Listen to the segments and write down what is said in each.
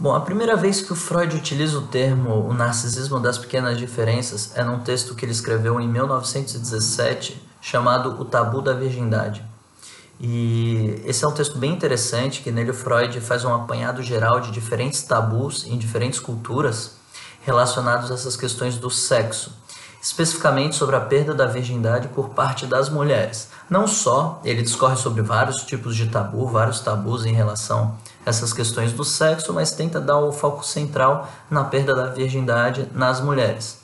Bom, a primeira vez que o Freud utiliza o termo o narcisismo das pequenas diferenças é num texto que ele escreveu em 1917, chamado O Tabu da Virgindade. E esse é um texto bem interessante, que nele o Freud faz um apanhado geral de diferentes tabus em diferentes culturas relacionados a essas questões do sexo, especificamente sobre a perda da virgindade por parte das mulheres. Não só, ele discorre sobre vários tipos de tabu, vários tabus em relação a essas questões do sexo, mas tenta dar o foco central na perda da virgindade nas mulheres.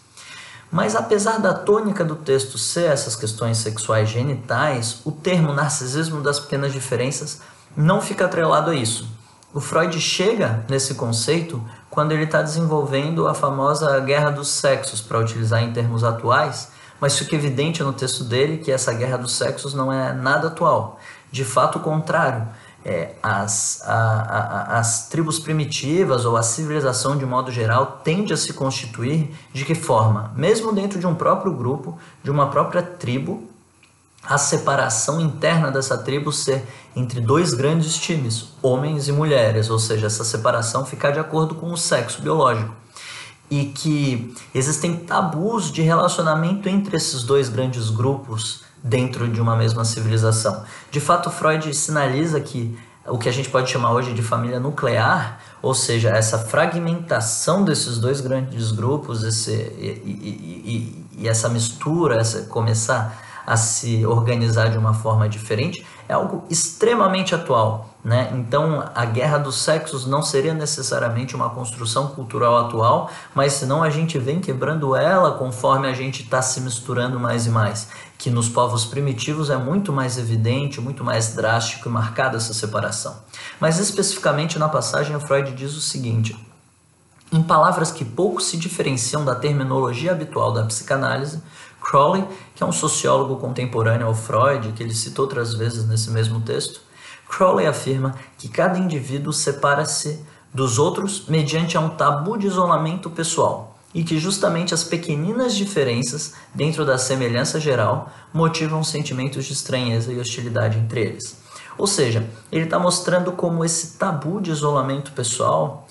Mas apesar da tônica do texto ser essas questões sexuais genitais, o termo narcisismo das pequenas diferenças não fica atrelado a isso. O Freud chega nesse conceito quando ele está desenvolvendo a famosa guerra dos sexos, para utilizar em termos atuais, mas fica evidente no texto dele que essa guerra dos sexos não é nada atual. De fato, o contrário. As tribos primitivas ou a civilização de modo geral tende a se constituir de que forma? Mesmo dentro de um próprio grupo, de uma própria tribo, a separação interna dessa tribo ser entre dois grandes times, homens e mulheres, ou seja, essa separação ficar de acordo com o sexo biológico. E que existem tabus de relacionamento entre esses dois grandes grupos dentro de uma mesma civilização. De fato, Freud sinaliza que o que a gente pode chamar hoje de família nuclear, ou seja, essa fragmentação desses dois grandes grupos e essa mistura, começar a se organizar de uma forma diferente, é algo extremamente atual, né? Então, a guerra dos sexos não seria necessariamente uma construção cultural atual, mas senão a gente vem quebrando ela conforme a gente está se misturando mais e mais, que nos povos primitivos é muito mais evidente, muito mais drástico e marcada essa separação. Mas especificamente na passagem, o Freud diz o seguinte: em palavras que pouco se diferenciam da terminologia habitual da psicanálise, Crowley, que é um sociólogo contemporâneo ao Freud, que ele citou outras vezes nesse mesmo texto, Crowley afirma que cada indivíduo separa-se dos outros mediante um tabu de isolamento pessoal e que justamente as pequeninas diferenças dentro da semelhança geral motivam sentimentos de estranheza e hostilidade entre eles. Ou seja, ele está mostrando como esse tabu de isolamento pessoal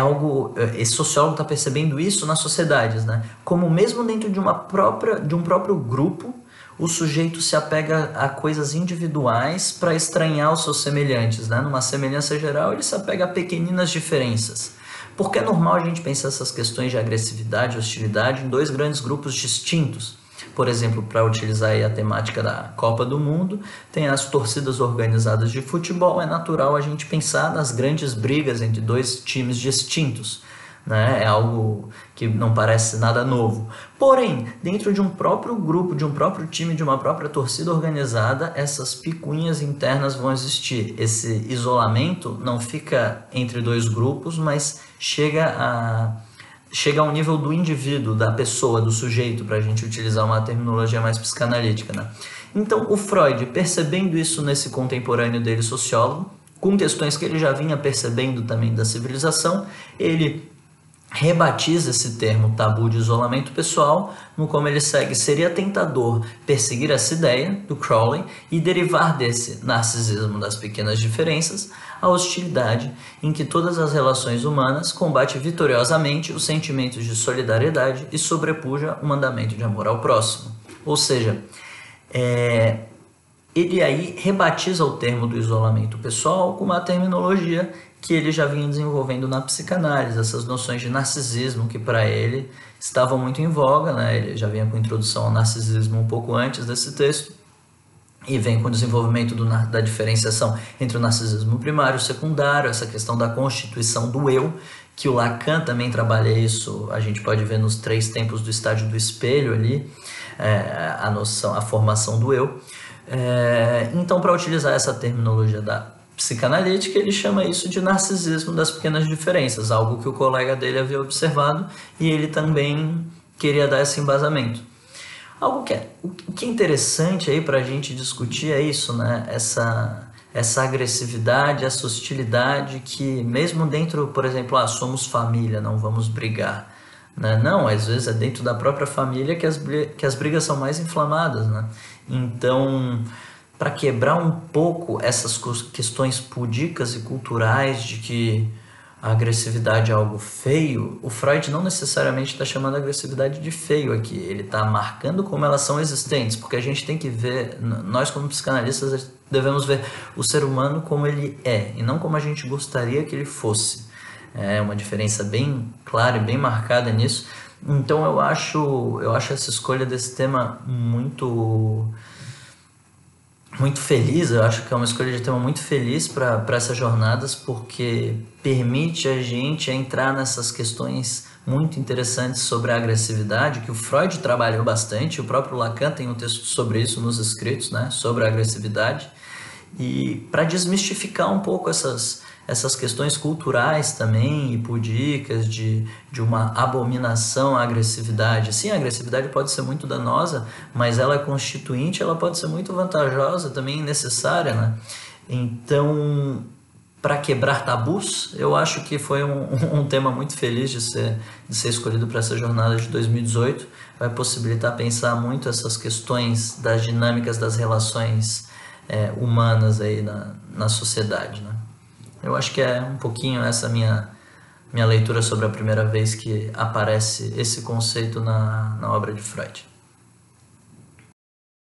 algo, esse sociólogo está percebendo isso nas sociedades, né? Como mesmo dentro de um próprio grupo, o sujeito se apega a coisas individuais para estranhar os seus semelhantes, né? Numa semelhança geral, ele se apega a pequeninas diferenças. Porque é normal a gente pensar essas questões de agressividade e hostilidade em dois grandes grupos distintos. Por exemplo, para utilizar aí a temática da Copa do Mundo, tem as torcidas organizadas de futebol, é natural a gente pensar nas grandes brigas entre dois times distintos, né? É algo que não parece nada novo. Porém, dentro de um próprio grupo, de um próprio time, de uma própria torcida organizada, essas picuinhas internas vão existir. Esse isolamento não fica entre dois grupos, mas chega ao nível do indivíduo, da pessoa, do sujeito, para a gente utilizar uma terminologia mais psicanalítica, né? Então, o Freud, percebendo isso nesse contemporâneo dele, sociólogo, com questões que ele já vinha percebendo também da civilização, ele rebatiza esse termo tabu de isolamento pessoal, no como ele segue: seria tentador perseguir essa ideia do Crowley e derivar desse narcisismo das pequenas diferenças a hostilidade em que todas as relações humanas combate vitoriosamente os sentimentos de solidariedade e sobrepuja o mandamento de amor ao próximo. Ou seja, ele aí rebatiza o termo do isolamento pessoal com uma terminologia que ele já vinha desenvolvendo na psicanálise, essas noções de narcisismo que para ele estavam muito em voga, né? Ele já vinha com a introdução ao narcisismo um pouco antes desse texto, e vem com o desenvolvimento da diferenciação entre o narcisismo primário e secundário, essa questão da constituição do eu, que o Lacan também trabalha isso, a gente pode ver nos 3 tempos do estágio do espelho ali, a formação do eu. Então, para utilizar essa terminologia da psicanalítica, ele chama isso de narcisismo das pequenas diferenças, algo que o colega dele havia observado e ele também queria dar esse embasamento. O que é interessante aí para a gente discutir é isso, né? Essa agressividade, essa hostilidade que mesmo dentro, por exemplo, somos família, não vamos brigar, né? Não, às vezes é dentro da própria família que as brigas são mais inflamadas, né? Então, para quebrar um pouco essas questões pudicas e culturais de que a agressividade é algo feio, o Freud não necessariamente está chamando a agressividade de feio aqui, ele está marcando como elas são existentes, porque a gente tem que ver, nós como psicanalistas devemos ver o ser humano como ele é, e não como a gente gostaria que ele fosse. É uma diferença bem clara e bem marcada nisso. Então eu acho essa escolha desse tema muito feliz. Eu acho que é uma escolha de tema muito feliz para essas jornadas, porque permite a gente entrar nessas questões muito interessantes sobre a agressividade, que o Freud trabalhou bastante, o próprio Lacan tem um texto sobre isso nos escritos, né, sobre a agressividade, e para desmistificar um pouco essas questões culturais também e pudicas de uma abominação à agressividade. Sim, a agressividade pode ser muito danosa, mas ela é constituinte, ela pode ser muito vantajosa, também necessária, né? Então, para quebrar tabus, eu acho que foi um tema muito feliz de ser escolhido para essa jornada de 2018. Vai possibilitar pensar muito essas questões das dinâmicas das relações humanas aí na sociedade, né? Eu acho que é um pouquinho essa minha leitura sobre a primeira vez que aparece esse conceito na obra de Freud.